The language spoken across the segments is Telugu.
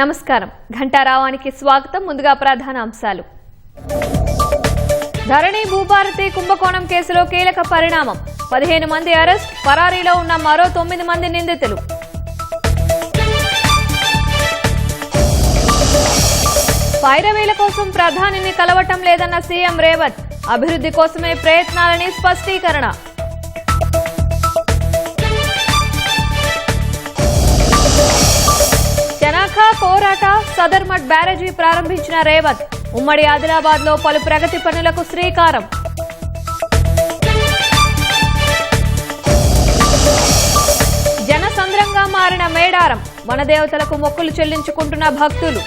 నమస్కారం. ఘంటారావానికి స్వాగతం. ముందుగా ప్రధాన అంశాలు. ధరణి భూభారతి కుంభకోణం కేసులో కీలక పరిణామం. 15 మంది అరెస్ట్, పరారీలో ఉన్న మరో 9 మంది నిందితులు. పైరవీల కోసం ప్రధానిని కలవటం లేదన్న సీఎం రేవంత్. అభివృద్ధి కోసమే ప్రయత్నాలని స్పష్టీకరణ. జనాఖా కోరాట సదర్మట్ బ్యారేజీ ప్రారంభించిన రేవంత్. ఉమ్మడి ఆదిలాబాద్ లో పలు ప్రగతి పనులకు శ్రీకారం. జనసంద్రంగా మారిన మేడారం. వనదేవతలకు మొక్కులు చెల్లించుకుంటున్న భక్తులు.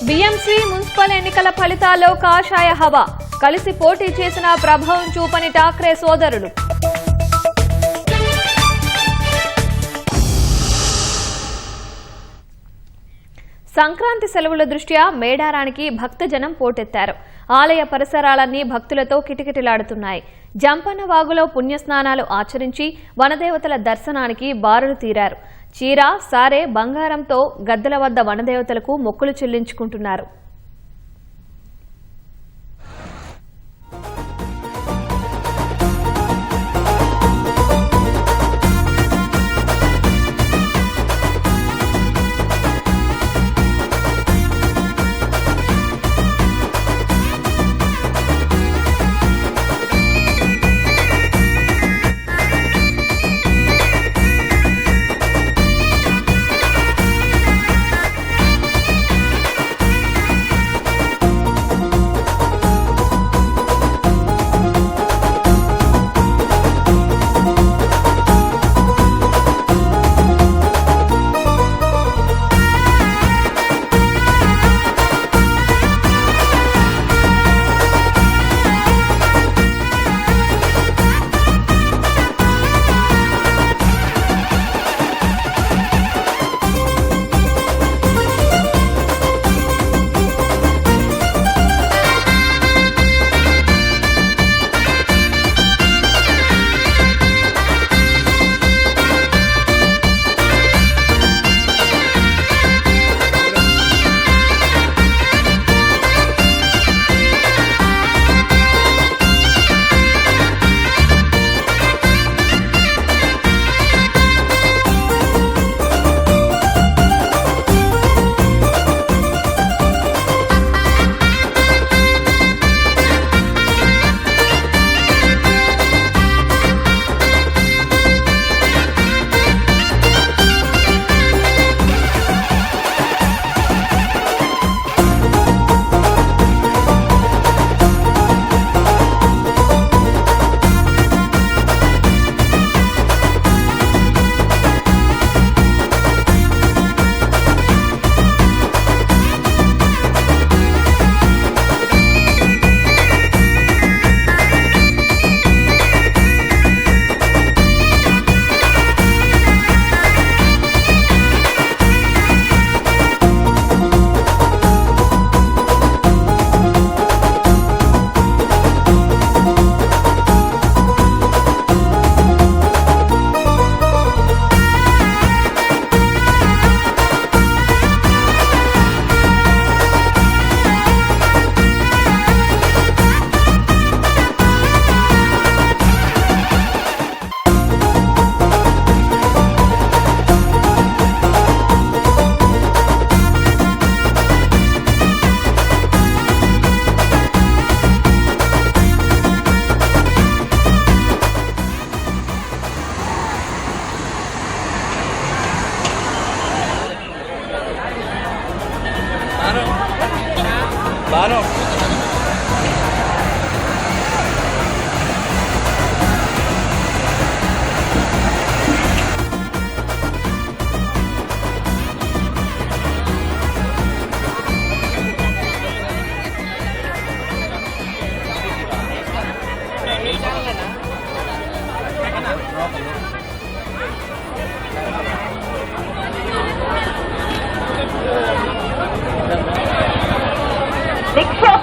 బీఎంసీ మున్సిపల్ ఎన్నికల ఫలితాల్లో కాషాయ హవా. కలిసి పోటీ చేసిన ప్రభావం చూపని ఠాక్రే సోదరులు. సంక్రాంతి సెలవుల దృష్ట్యా మేడారానికి భక్తజనం పోటెత్తారు. ఆలయ పరిసరాలన్నీ భక్తులతో కిటకిటలాడుతున్నాయి. జంపన్న వాగులో పుణ్యస్నానాలు ఆచరించి వనదేవతల దర్శనానికి బారులు తీరారు. చీర, సారే, బంగారంతో గద్దెల వద్ద వనదేవతలకు మొక్కులు చెల్లించుకుంటున్నారు.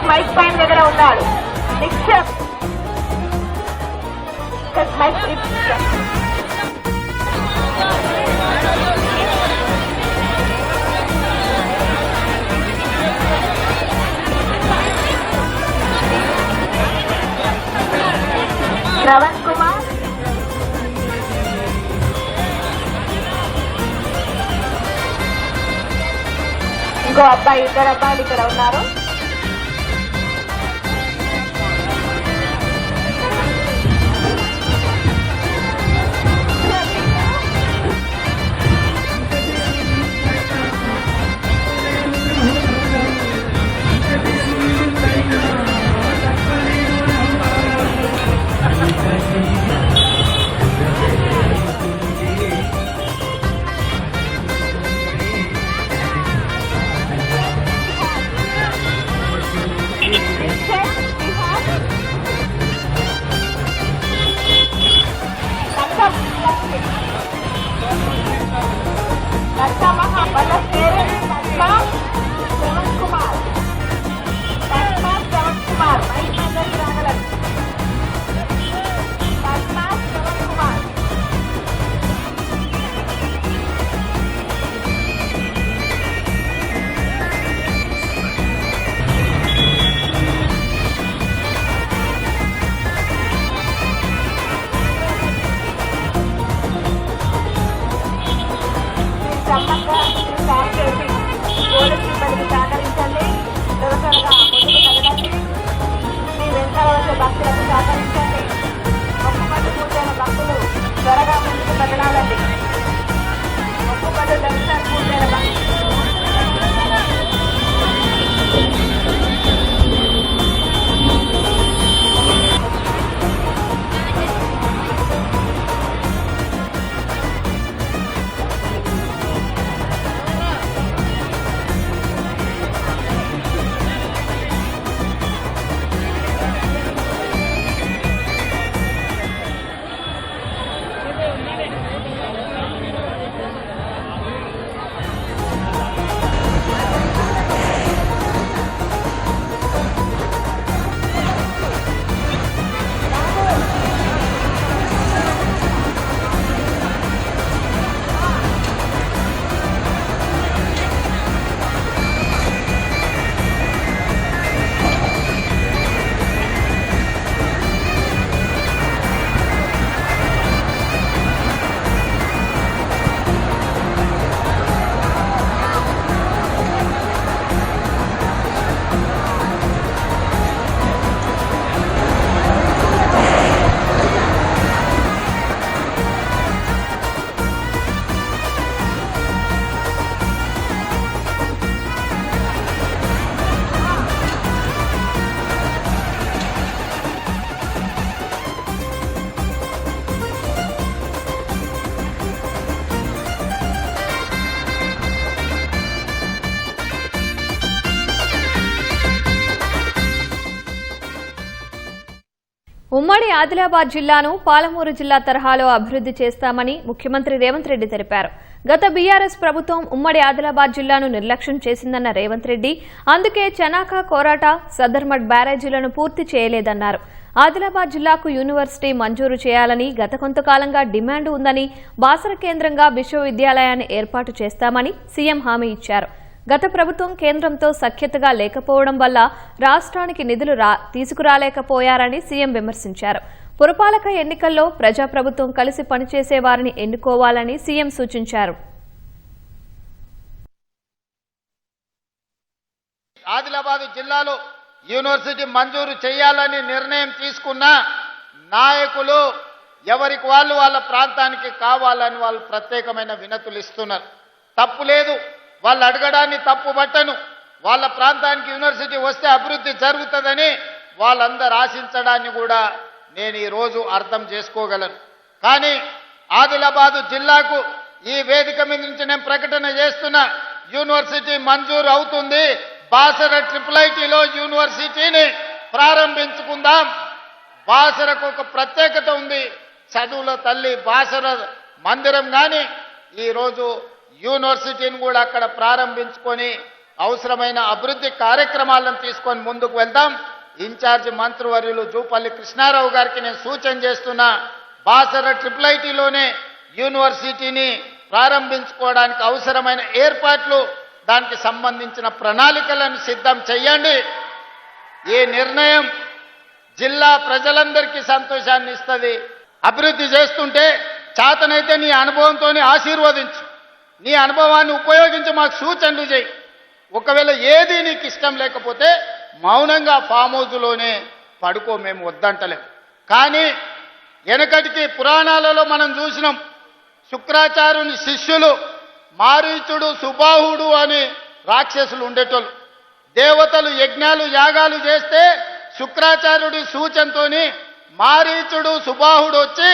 మైక్ పైన దగ్గర ఉన్నాడు. శ్రవణ్ కుమార్, ఇంకో అబ్బాయి, ఇద్దరు అబ్బాయిలు ఇక్కడ ఉన్నారు. భక్తులకు సహకరించండి. మొక్కుబడి పూజైన భక్తులు త్వరగా ముందుకు కదలాలండి. మొక్కుబడి దర్శన పూజైన భక్తులు ఉమ్మడి ఆదిలాబాద్ జిల్లాను పాలమూరు జిల్లా తరహాలో అభివృద్ధి చేస్తామని ముఖ్యమంత్రి రేవంత్ రెడ్డి తెలిపారు. గత బీఆర్ఎస్ ప్రభుత్వం ఉమ్మడి ఆదిలాబాద్ జిల్లాను నిర్లక్ష్యం చేసిందన్న రేవంత్ రెడ్డి అందుకే చనాక కోరాట సదర్మట్ బ్యారేజీలను పూర్తి చేయలేదన్నారు. ఆదిలాబాద్ జిల్లాకు యూనివర్సిటీ మంజూరు చేయాలని గత కొంతకాలంగా డిమాండ్ ఉందని, బాసర కేంద్రంగా విశ్వవిద్యాలయాన్ని ఏర్పాటు చేస్తామని సీఎం హామీ ఇచ్చారు. గత ప్రభుత్వం కేంద్రంతో సఖ్యతగా లేకపోవడం వల్ల రాష్ట్రానికి నిధులు తీసుకురాలేకపోయారని సీఎం విమర్శించారు. పురపాలక ఎన్నికల్లో ప్రజాప్రభుత్వం కలిసి పనిచేసే వారిని ఎన్నుకోవాలని సీఎం సూచించారు. ఆదిలాబాద్ జిల్లాలో యూనివర్సిటీ మంజూరు చేయాలని నిర్ణయం తీసుకున్న నాయకులు ఎవరికి వాళ్ళ ప్రాంతానికి కావాలని వాళ్ళు ప్రత్యేకమైన వినతులు ఇస్తున్నారు. తప్పు లేదు, వాళ్ళు అడగడాన్ని తప్పు పట్టను. వాళ్ళ ప్రాంతానికి యూనివర్సిటీ వస్తే అభివృద్ధి జరుగుతుందని వాళ్ళందరూ ఆశించడాన్ని కూడా నేను ఈరోజు అర్థం చేసుకోగలను. కానీ ఆదిలాబాదు జిల్లాకు ఈ వేదిక మీద నుంచి నేను ప్రకటన చేస్తున్నా, యూనివర్సిటీ మంజూరు అవుతుంది. బాసర IIITలో యూనివర్సిటీని ప్రారంభించుకుందాం. బాసరకు ఒక ప్రత్యేకత ఉంది, చదువుల తల్లి బాసర మందిరం. కానీ ఈరోజు యూనివర్సిటీని కూడా అక్కడ ప్రారంభించుకొని అవసరమైన అభివృద్ధి కార్యక్రమాలను తీసుకొని ముందుకు వెళ్దాం. ఇన్ఛార్జి మంత్రివర్యులు జూపల్లి కృష్ణారావు గారికి నేను సూచన చేస్తున్నా, బాసర IIITలోనే యూనివర్సిటీని ప్రారంభించుకోవడానికి అవసరమైన ఏర్పాట్లు, దానికి సంబంధించిన ప్రణాళికలను సిద్ధం చేయండి. ఈ నిర్ణయం జిల్లా ప్రజలందరికీ సంతోషాన్ని ఇస్తుంది. అభివృద్ధి చేస్తుంటే చేతనైతే నీ అనుభవంతో ఆశీర్వదించు, నీ అనుభవాన్ని ఉపయోగించి మాకు సూచనలు చేయి. ఒకవేళ ఏది నీకు ఇష్టం లేకపోతే మౌనంగా ఫామ్ హౌస్లోనే పడుకో, మేము వద్దంటలేం. కానీ వెనకటికి పురాణాలలో మనం చూసినాం, శుక్రాచార్యుని శిష్యులు మారీచుడు, సుబాహుడు అని రాక్షసులు ఉండేటోళ్ళు. దేవతలు యజ్ఞాలు యాగాలు చేస్తే శుక్రాచార్యుడి సూచనతోని మారీచుడు, సుబాహుడు వచ్చి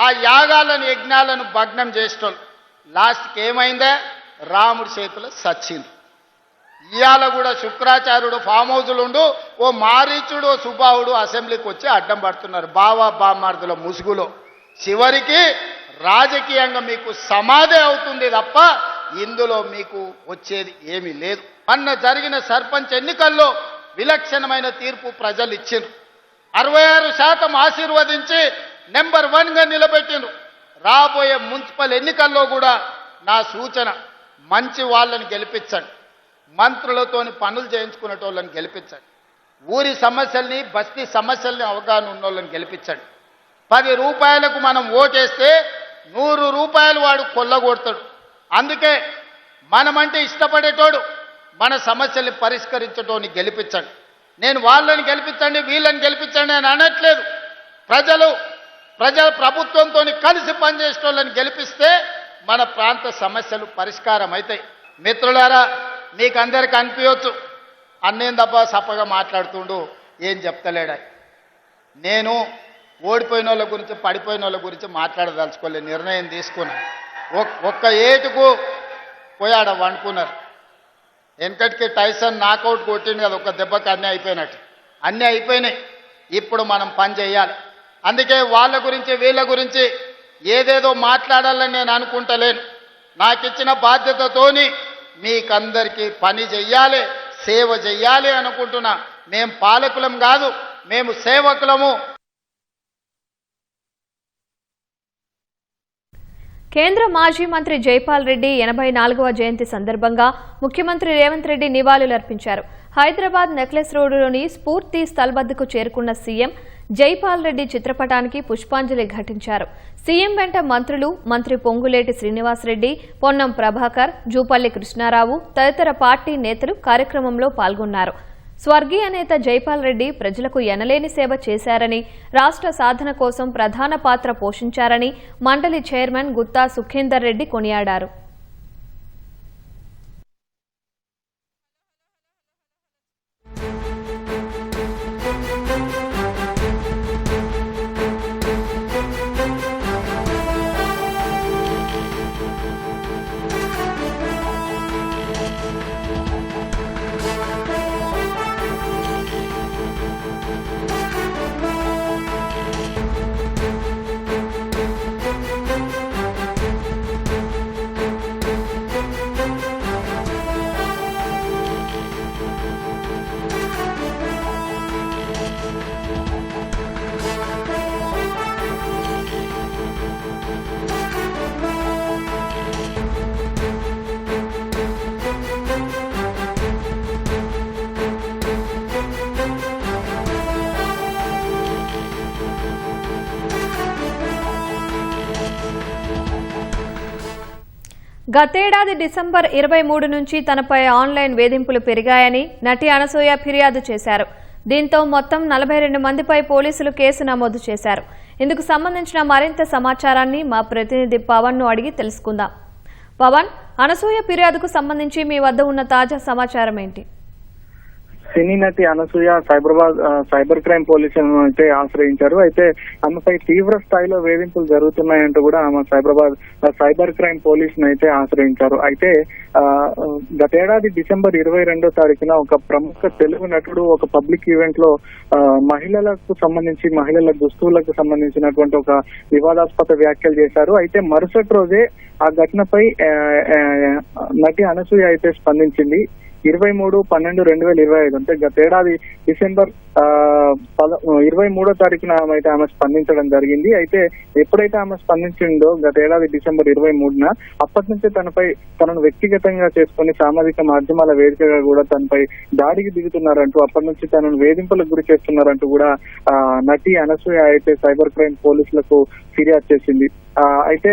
ఆ యాగాలను యజ్ఞాలను భగ్నం చేసేటోళ్ళు. లాస్ట్కి ఏమైందే, రాముడి చేతిలో సచ్చింది. ఇవాళ కూడా శుక్రాచార్యుడు ఫామ్ హౌస్లు ఉండు, ఓ మారీచుడు, ఓ సుబాహుడు అసెంబ్లీకి వచ్చి అడ్డం పడుతున్నారు బావా బామ్మార్దుల ముసుగులో. చివరికి రాజకీయంగా మీకు సమాధి అవుతుంది తప్ప ఇందులో మీకు వచ్చేది ఏమీ లేదు. మొన్న జరిగిన సర్పంచ్ ఎన్నికల్లో విలక్షణమైన తీర్పు ప్రజలు ఇచ్చిండ్రు. 66% ఆశీర్వదించి నెంబర్ 1గా నిలబెట్టిండ్రు. రాబోయే మున్సిపల్ ఎన్నికల్లో కూడా నా సూచన, మంచి వాళ్ళని గెలిపించండి, మంత్రులతోని పనులు చేయించుకునేటోళ్ళని గెలిపించండి, ఊరి సమస్యల్ని బస్తీ సమస్యల్ని అవగాహన ఉన్నోళ్ళని గెలిపించండి. 10 రూపాయలకు మనం ఓటేస్తే 100 రూపాయలు వాడు కొల్లగొడతాడు. అందుకే మనమంటే ఇష్టపడేటోడు, మన సమస్యల్ని పరిష్కరించటోని గెలిపించండి. నేను వాళ్ళని గెలిపించండి వీళ్ళని గెలిపించండి అని అనట్లేదు. ప్రజల ప్రభుత్వంతో కలిసి పనిచేసేటోళ్ళని గెలిపిస్తే మన ప్రాంత సమస్యలు పరిష్కారం అవుతాయి. మిత్రులారా, మీకు అందరికీ అనిపించవచ్చు అన్నేందబ్బా సప్పగా మాట్లాడుతుండు, ఏం చెప్తలేడా. నేను ఓడిపోయిన వాళ్ళ గురించి, పడిపోయిన వాళ్ళ గురించి మాట్లాడదలుచుకోలే. నిర్ణయం తీసుకున్నాను. ఒక్క ఏటుకు పోయాడ వండుకున్నారు. వెనకటికి టైసన్ నాకౌట్ కొట్టింది కదా, ఒక దెబ్బకి అన్నీ అయిపోయినట్టు. అన్నీ అయిపోయినాయి. ఇప్పుడు మనం పని చేయాలి. అందుకే వాళ్ళ గురించి వీళ్ళ గురించి ఏదేదో మాట్లాడాలని నేను అనుకుంటలేను. నాకు ఇచ్చిన బాధ్యతతోని మీకందరికీ పని చెయ్యాలి, సేవ చెయ్యాలి అనుకుంటున్నా. మేము పాలకులం కాదు, మేము సేవకులము. కేంద్ర మాజీ మంత్రి జైపాల్ రెడ్డి 84వ జయంతి సందర్భంగా ముఖ్యమంత్రి రేవంత్ రెడ్డి నివాళులర్పించారు. హైదరాబాద్ నెక్లెస్ రోడ్డులోని స్ఫూర్తి స్థల్ వద్దకు చేరుకున్న సీఎం జైపాల్ రెడ్డి చిత్రపటానికి పుష్పాంజలి ఘటించారు. సీఎం వెంట మంత్రులు, మంత్రి పొంగులేటి శ్రీనివాసరెడ్డి, పొన్నం ప్రభాకర్, జూపల్లి కృష్ణారావు తదితర పార్టీ నేతలు కార్యక్రమంలో పాల్గొన్నారు. స్వర్గీయ నేత జైపాల్ రెడ్డి ప్రజలకు ఎనలేని సేవ చేశారని, రాష్ట్ర సాధన కోసం ప్రధాన పాత్ర పోషించారని మండలి చైర్మన్ గుత్తా సుఖేందర్ రెడ్డి కొనియాడారు. గతేడాది డిసెంబర్ 23 నుంచి తనపై ఆన్లైన్ వేధింపులు పెరిగాయని నటి అనసూయ ఫిర్యాదు చేశారు. దీంతో మొత్తం 42 మందిపై పోలీసులు కేసు నమోదు చేశారు. ఇందుకు సంబంధించిన మరింత సమాచారాన్ని మా ప్రతినిధి పవన్ ను అడిగి తెలుసుకుందాం. పవన్, అనసూయ ఫిర్యాదుకు సంబంధించి మీ వద్ద ఉన్న తాజా సమాచారం ఏంటి? సినీ నటి అనసూయ సైబర్ క్రైమ్ పోలీసులను అయితే ఆశ్రయించారు. అయితే ఆమెపై తీవ్ర స్థాయిలో వేధింపులు జరుగుతున్నాయంటూ కూడా ఆమె సైబర్ క్రైమ్ పోలీసును అయితే ఆశ్రయించారు. అయితే గతేడాది డిసెంబర్ 22వ తారీఖున ఒక ప్రముఖ తెలుగు నటుడు ఒక పబ్లిక్ ఈవెంట్ లో మహిళలకు సంబంధించి, మహిళల దుస్తువులకు సంబంధించినటువంటి ఒక వివాదాస్పద వ్యాఖ్యలు చేశారు. అయితే మరుసటి రోజే ఆ ఘటనపై నటి అనసూయ అయితే స్పందించింది. 23/12/2025 అంటే గతేడాది డిసెంబర్ 23వ తారీఖున అయితే ఆమె స్పందించడం జరిగింది. అయితే ఎప్పుడైతే ఆమె స్పందించిందో గతేడాది డిసెంబర్ 23న అప్పటి నుంచి తనను వ్యక్తిగతంగా చేసుకుని సామాజిక మాధ్యమాల వేదికగా కూడా తనపై దాడికి దిగుతున్నారంటూ, అప్పటి నుంచి తనను వేధింపులకు గురి చేస్తున్నారంటూ కూడా నటి అనసూయ అయితే సైబర్ క్రైమ్ పోలీసులకు ఫిర్యాదు చేసింది. అయితే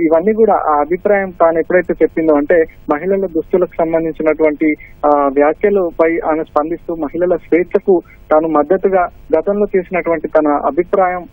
ఇవన్నీ కూడా ఆ అభిప్రాయం తాను ఎప్పుడైతే చెప్పిందో అంటే మహిళల దుస్తులకు సంబంధించినటువంటి వ్యాఖ్యలపై ఆమె స్పందిస్తూ మహిళల స్వేచ్ఛకు తాను మద్దతుగా గతంలో చేసినటువంటి తన అభిప్రాయం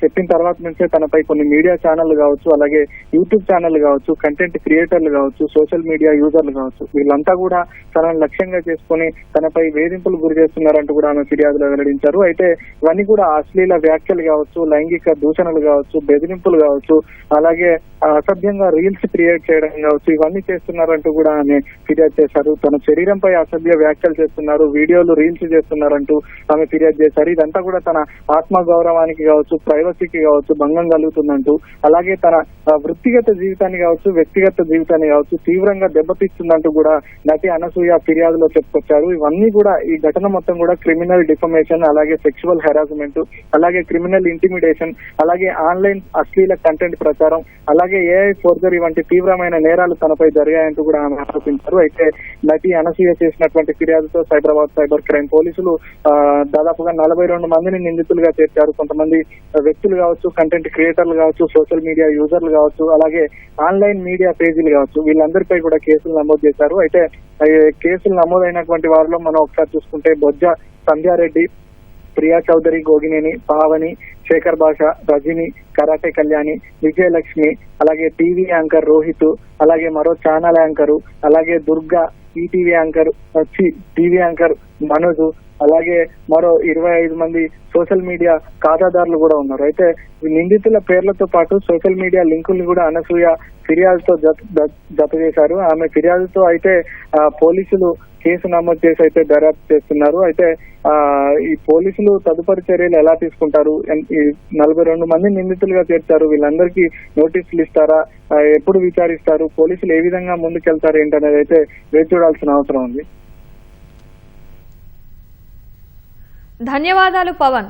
చెప్పిన తర్వాత నుంచే తనపై కొన్ని మీడియా ఛానళ్లు కావచ్చు, అలాగే యూట్యూబ్ ఛానళ్లు కావచ్చు, కంటెంట్ క్రియేటర్లు కావచ్చు, సోషల్ మీడియా యూజర్లు కావచ్చు, వీళ్ళంతా కూడా తనను లక్ష్యంగా చేసుకుని తనపై వేధింపులు గురి చేస్తున్నారంటూ కూడా ఆమె ఫిర్యాదులో వెల్లడించారు. అయితే ఇవన్నీ కూడా అశ్లీల వ్యాఖ్యలు కావచ్చు, లైంగిక దూషణలు కావచ్చు, బెదిరింపులు కావచ్చు, అలాగే అసభ్యంగా రీల్స్ క్రియేట్ చేయడం కావచ్చు, ఇవన్నీ చేస్తున్నారంటూ కూడా ఆమె ఫిర్యాదు చేశారు. తన శరీరంపై అసభ్య వ్యాఖ్యలు చేస్తున్నారు, వీడియోలు రీల్స్ చేస్తున్నారంటూ ఆమె ఫిర్యాదు చేశారు. ఇదంతా కూడా తన ఆత్మ గౌరవానికి కావచ్చు, ప్రైవసీకి కావచ్చు భంగం కలుగుతుందంటూ, అలాగే తన వృత్తిగత జీవితాన్ని కావచ్చు, వ్యక్తిగత జీవితాన్ని కావచ్చు తీవ్రంగా దెబ్బతీస్తుందంటూ కూడా నటి అనసూయ ఫిర్యాదులో చెప్పుకొచ్చారు. ఇవన్నీ కూడా ఈ ఘటన మొత్తం కూడా క్రిమినల్ డిఫమేషన్, అలాగే సెక్షువల్ హెరాస్మెంట్, అలాగే క్రిమినల్ ఇంటిమిడేషన్, అలాగే ఆన్లైన్ అశ్లీల కంటెంట్ ప్రచారం, అలాగే ఏఐ ఫోర్జరీ వంటి తీవ్రమైన నేరాలు తనపై జరిగాయంటూ కూడా ఆమె ఆరోపించారు. అయితే నటి అనసూయ చేసినటువంటి ఫిర్యాదుతో సైబరాబాద్ సైబర్ క్రైమ్ పోలీసులు దాదాపుగా 42 మందిని నిందితులుగా చేర్చారు. కొంతమంది వ్యక్తులు కావచ్చు, కంటెంట్ క్రియేటర్లు కావచ్చు, సోషల్ మీడియా యూజర్లు కావచ్చు, అలాగే ఆన్లైన్ మీడియా పేజీలు కావచ్చు, వీళ్ళందరిపై కూడా కేసులు నమోదు చేశారు. అయితే కేసులు నమోదైనటువంటి వారిలో మనం ఒకసారి చూసుకుంటే బొజ్జ సంధ్యారెడ్డి, ప్రియా చౌదరి, గోగినేని పావని, శేఖర్ భాష, రజని, కరాటే కళ్యాణి, విజయలక్ష్మి, అలాగే టీవీ యాంకర్ రోహిత్, అలాగే మరో ఛానల్ యాంకరు, అలాగే Durga, ETV anchor TV anchor Manoj, అలాగే మరో 25 మంది సోషల్ మీడియా ఖాతాదారులు కూడా ఉన్నారు. అయితే నిందితుల పేర్లతో పాటు సోషల్ మీడియా లింకుల్ని కూడా అనసూయ ఫిర్యాదుతో జత చేశారు. ఆమె ఫిర్యాదుతో అయితే పోలీసులు కేసు నమోదు చేసి అయితే దర్యాప్తు చేస్తున్నారు. అయితే ఈ పోలీసులు తదుపరి చర్యలు ఎలా తీసుకుంటారు, 42 మంది నిందితులుగా చేర్చారు, వీళ్ళందరికీ నోటీసులు ఇస్తారా, ఎప్పుడు విచారిస్తారు, పోలీసులు ఏ విధంగా ముందుకెళ్తారు ఏంటనేది అయితే వేచి చూడాల్సిన అవసరం ఉంది. ధన్యవాదాలు పవన్.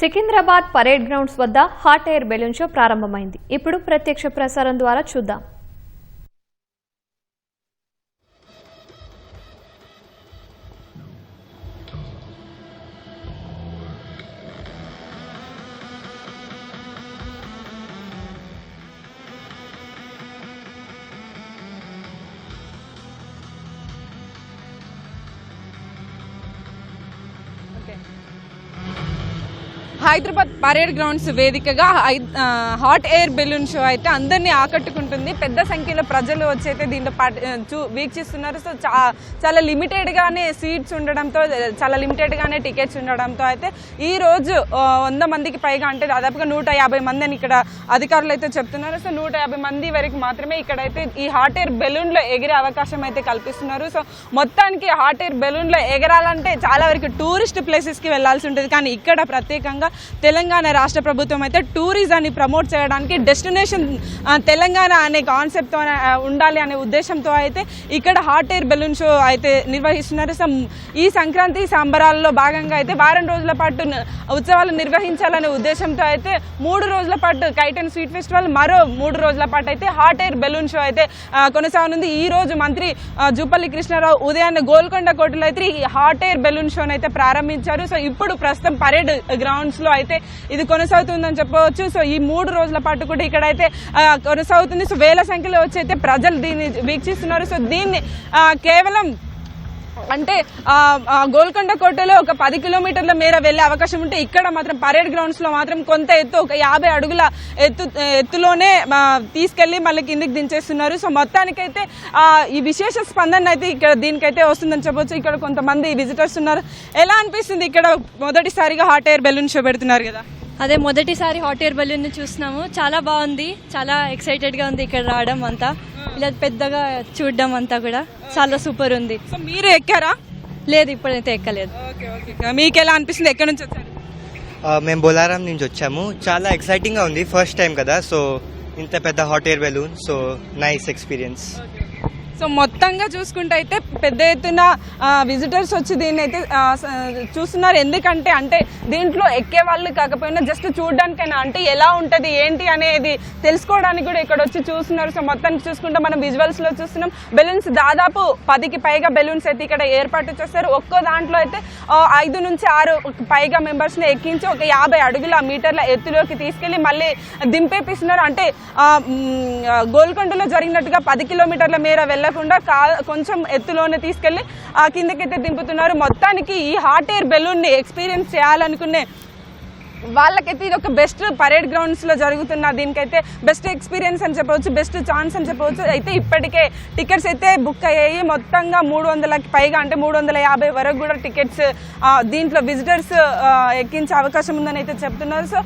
సికింద్రాబాద్ పరేడ్ గ్రౌండ్స్ వద్ద హాట్ ఎయిర్ బెలూన్ షో ప్రారంభమైంది. ఇప్పుడు ప్రత్యక్ష ప్రసారం ద్వారా చూద్దాం. హైదరాబాద్ పరేడ్ గ్రౌండ్స్ వేదికగా హాట్ ఎయిర్ బెలూన్ షో అయితే అందరినీ ఆకట్టుకుంటుంది. పెద్ద సంఖ్యలో ప్రజలు వచ్చి అయితే దీంట్లో వీక్షిస్తున్నారు. సో చాలా లిమిటెడ్గానే సీట్స్ ఉండడంతో, చాలా లిమిటెడ్గానే టికెట్స్ ఉండడంతో అయితే ఈ రోజు 100 మందికి పైగా, అంటే దాదాపుగా 150 మంది అని ఇక్కడ అధికారులు అయితే చెప్తున్నారు. సో 150 మంది వరకు మాత్రమే ఇక్కడైతే ఈ హాట్ ఎయిర్ బెలూన్లో ఎగిరే అవకాశం అయితే కల్పిస్తున్నారు. సో మొత్తానికి హాట్ ఎయిర్ బెలూన్లో ఎగరాలంటే చాలా వరకు టూరిస్ట్ ప్లేసెస్కి వెళ్లాల్సి ఉంటుంది, కానీ ఇక్కడ ప్రత్యేకంగా తెలంగాణ రాష్ట్ర ప్రభుత్వం అయితే టూరిజాన్ని ప్రమోట్ చేయడానికి డెస్టినేషన్ తెలంగాణ అనే కాన్సెప్ట్తో ఉండాలి అనే ఉద్దేశంతో అయితే ఇక్కడ హాట్ ఎయిర్ బెలూన్ షో అయితే నిర్వహిస్తున్నారు. సో ఈ సంక్రాంతి సంబరాల్లో భాగంగా అయితే వారం రోజుల పాటు ఉత్సవాలు నిర్వహించాలనే ఉద్దేశంతో అయితే 3 రోజుల పాటు కైట్ అండ్ స్వీట్ ఫెస్టివల్, మరో 3 రోజుల పాటు అయితే హాట్ ఎయిర్ బెలూన్ షో అయితే కొనసాగనుంది. ఈ రోజు మంత్రి జూపల్లి కృష్ణారావు ఉదయాన్నే గోల్కొండ కోటలో అయితే ఈ హాట్ ఎయిర్ బెలూన్ షోని అయితే ప్రారంభించారు. సో ఇప్పుడు ప్రస్తుతం పరేడ్ గ్రౌండ్స్ లో అయితే ఇది కొనసాగుతుందని చెప్పవచ్చు. సో ఈ 3 రోజుల పాటు కూడా ఇక్కడైతే కొనసాగుతుంది. సో వేల సంఖ్యలో వచ్చి అయితే ప్రజలు దీన్ని వీక్షిస్తున్నారు. సో దీన్ని కేవలం అంటే గోల్కొండ కోటలో ఒక 10 కిలోమీటర్ల మేర వెళ్లే అవకాశం ఉంటే ఇక్కడ మాత్రం పరేడ్ గ్రౌండ్స్ లో మాత్రం కొంత ఎత్తు, ఒక 50 అడుగుల ఎత్తులోనే తీసుకెళ్లి మళ్ళీ కిందికి దించేస్తున్నారు. సో మొత్తానికైతే ఈ విశేష స్పందన అయితే ఇక్కడ దీనికైతే వస్తుందని చెప్పొచ్చు. ఇక్కడ కొంతమంది విజిటర్స్ ఉన్నారు. ఎలా అనిపిస్తుంది ఇక్కడ మొదటిసారిగా హాట్ ఎయిర్ బెలూన్ షో పెడుతున్నారు కదా? అదే మొదటిసారి హాట్ ఎయిర్ బెలూన్ చూస్తున్నాము. చాలా బాగుంది, చాలా ఎక్సైటెడ్ గా ఉంది ఇక్కడ రావడం అంతా, ఇలా పెద్దగా చూడడం అంతా కూడా చాలా సూపర్ ఉంది. సో మీరు ఎక్కారా? లేదు, ఇప్పుడైతే ఎక్కలేదు. మీకు ఎలా అనిపిస్తుంది? ఎక్కడి నుంచి వచ్చారు? మేము బొలారం నుంచి వచ్చాము. చాలా ఎక్సైటింగ్ గా ఉంది, ఫస్ట్ టైం కదా. సో ఇంత పెద్ద hot air balloon, so nice experience. So మొత్తంగా చూసుకుంటే అయితే పెద్ద ఎత్తున విజిటర్స్ వచ్చి దీన్ని అయితే చూస్తున్నారు. ఎందుకంటే అంటే దీంట్లో ఎక్కే వాళ్ళు కాకపోయినా జస్ట్ చూడడానికైనా, అంటే ఎలా ఉంటుంది ఏంటి అనేది తెలుసుకోవడానికి కూడా ఇక్కడ వచ్చి చూస్తున్నారు. సో మొత్తానికి చూసుకుంటే మనం విజువల్స్ లో చూస్తున్నాం. బెలూన్స్ దాదాపు 10కి పైగా బెలూన్స్ అయితే ఇక్కడ ఏర్పాటు చేస్తారు. ఒక్కో దాంట్లో అయితే 5 నుంచి 6 పైగా మెంబర్స్ ని ఎక్కించి ఒక 50 అడుగుల మీటర్ల ఎత్తులోకి తీసుకెళ్లి మళ్ళీ దింపేపిస్తున్నారు. అంటే గోల్కొండలో జరిగినట్టుగా 10 కిలోమీటర్ల మేర వెళ్ళకుండా కొంచెం ఎత్తులోనే తీసుకెళ్లి కిందకైతే దింపుతున్నారు. మొత్తానికి ఈ హాట్ ఎయిర్ బెలూన్ ని ఎక్స్పీరియన్స్ చేయాలనుకునే వాళ్ళకైతే ఇది ఒక బెస్ట్ పరేడ్ గ్రౌండ్స్ లో జరుగుతున్న దీనికైతే బెస్ట్ ఎక్స్పీరియన్స్ అని చెప్పవచ్చు, బెస్ట్ ఛాన్స్ అని చెప్పవచ్చు. అయితే ఇప్పటికే టికెట్స్ అయితే బుక్ అయ్యాయి. మొత్తంగా 300కి పైగా, అంటే 350 వరకు కూడా టికెట్స్ దీంట్లో విజిటర్స్ ఎక్కించే అవకాశం ఉందని అయితే చెప్తున్నారు. సో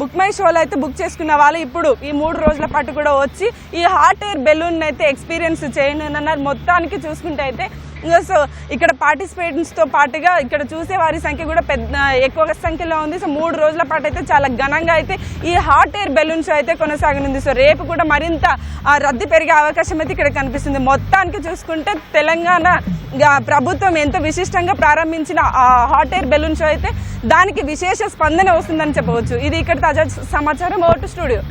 బుక్ మై షోలో అయితే బుక్ చేసుకున్న వాళ్ళు ఇప్పుడు ఈ 3 రోజుల పాటు కూడా వచ్చి ఈ హాట్ ఎయిర్ బెలూన్ అయితే ఎక్స్పీరియన్స్ చేయనున్నారు. మొత్తానికి చూసుకుంటే అయితే సో ఇక్కడ పార్టిసిపేట్స్ తో పాటుగా ఇక్కడ చూసే వారి సంఖ్య కూడా ఎక్కువ సంఖ్యలో ఉంది. సో 3 రోజుల పాటు అయితే చాలా ఘనంగా అయితే ఈ హాట్ ఎయిర్ బెలూన్ షో అయితే కొనసాగనుంది. సో రేపు కూడా మరింత రద్దీ పెరిగే అవకాశం అయితే ఇక్కడ కనిపిస్తుంది. మొత్తానికి చూసుకుంటే తెలంగాణ ప్రభుత్వం ఎంతో విశిష్టంగా ప్రారంభించిన హాట్ ఎయిర్ బెలూన్ షో అయితే దానికి విశేష స్పందన వస్తుందని చెప్పవచ్చు. ఇది ఇక్కడ తాజా సమాచారం. Vote studio.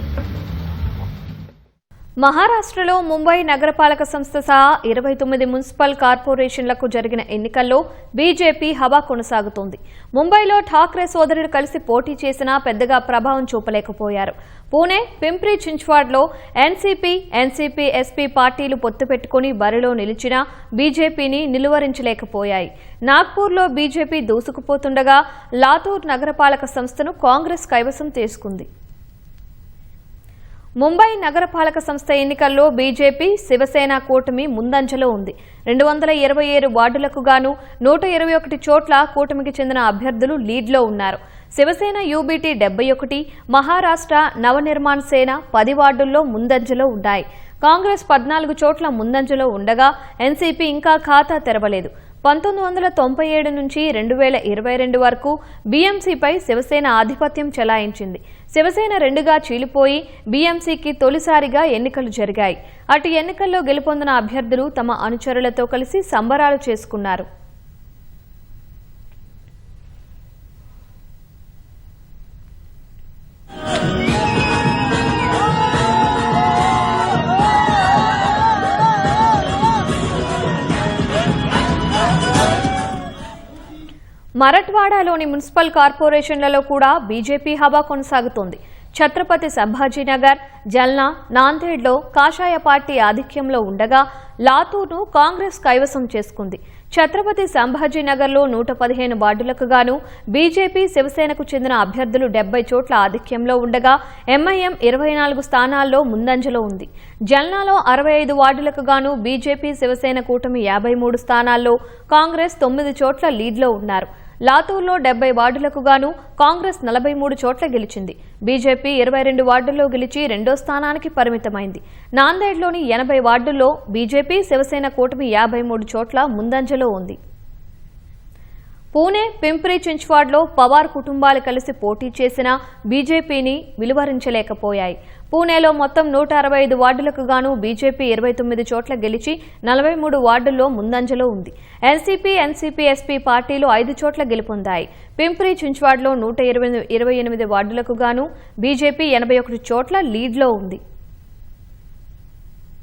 మహారాష్ట్రలో ముంబై నగరపాలక సంస్థ సహా 29 మున్సిపల్ కార్పొరేషన్లకు జరిగిన ఎన్నికల్లో బీజేపీ హవా కొనసాగుతోంది. ముంబైలో ఠాక్రే సోదరుడు కలిసి పోటీ చేసినా పెద్దగా ప్రభావం చూపలేకపోయారు. పూణె, పింప్రి చించ్వాడ్లో ఎన్సీపీ, ఎస్పీ పార్టీలు పొత్తు పెట్టుకుని బరిలో నిలిచినా బీజేపీని నిలువరించలేకపోయాయి. నాగ్పూర్లో బీజేపీ దూసుకుపోతుండగా లాతూర్ నగరపాలక సంస్థను కాంగ్రెస్ కైవసం చేసుకుంది. ముంబై నగరపాలక సంస్థ ఎన్నికల్లో బీజేపీ, శివసేన కూటమి ముందంజలో ఉంది. 227 వార్డులకు గాను 121 చోట్ల కూటమికి చెందిన అభ్యర్థులు లీడ్లో ఉన్నారు. శివసేన యూబీటీ 71, మహారాష్ట్ర నవనిర్మాణ్ సేన 10 వార్డుల్లో ముందంజలో ఉన్నాయి. కాంగ్రెస్ 14 చోట్ల ముందంజలో ఉండగా ఎన్సీపీ ఇంకా ఖాతా తెరవలేదు. 1997 నుంచి 2022 వరకు బీఎంసీపై శివసేన ఆధిపత్యం చెలాయించింది. శివసేన 2గా చీలిపోయి బీఎంసీకి తొలిసారిగా ఎన్నికలు జరిగాయి. అటు ఎన్నికల్లో గెలుపొందిన అభ్యర్థులు తమ అనుచరులతో కలిసి సంబరాలు చేసుకున్నారు. మరఠ్వాడాలోని మున్సిపల్ కార్పొరేషన్లలో కూడా బీజేపీ హవా కొనసాగుతోంది. ఛత్రపతి సంభాజీనగర్, జల్నా, నాందేడ్లో కాషాయ పార్టీ ఆధిక్యంలో ఉండగా లాతూర్ను కాంగ్రెస్ కైవసం చేసుకుంది. ఛత్రపతి సంభాజీనగర్లో 115 వార్డులకు గాను బీజేపీ, శివసేనకు చెందిన అభ్యర్థులు 70 చోట్ల ఆధిక్యంలో ఉండగా ఎంఐఎం 24 స్థానాల్లో ముందంజలో ఉంది. జల్నాలో 65 వార్డులకు గాను బీజేపీ, శివసేన కూటమి 53 స్థానాల్లో, కాంగ్రెస్ 9 చోట్ల లీడ్లో ఉన్నారు. లాతూర్లో 70 వార్డులకు గాను కాంగ్రెస్ 43 చోట్ల గెలిచింది. బీజేపీ 22 వార్డుల్లో గెలిచి 2వ స్థానానికి పరిమితమైంది. నాందేడ్లోని 80 వార్డుల్లో బీజేపీ, శివసేన కూటమి 53 చోట్ల ముందంజలో ఉంది. పూణే పింప్రి చించ్వాడ్లో పవార్ కుటుంబాలు కలిసి పోటీ చేసినా బీజేపీని విలువరించలేకపోయాయి. పూణేలో మొత్తం 165 వార్డులకు గాను బీజేపీ 29 చోట్ల గెలిచి 43 వార్డుల్లో ముందంజలో ఉంది. ఎన్సీపీ, ఎన్సీపీ-ఎస్పీ పార్టీలు 5 చోట్ల గెలుపొందాయి. పింప్రి చించ్వాడ్లో 128 వార్డులకు గాను బీజేపీ 81 చోట్ల లీడ్లో ఉంది.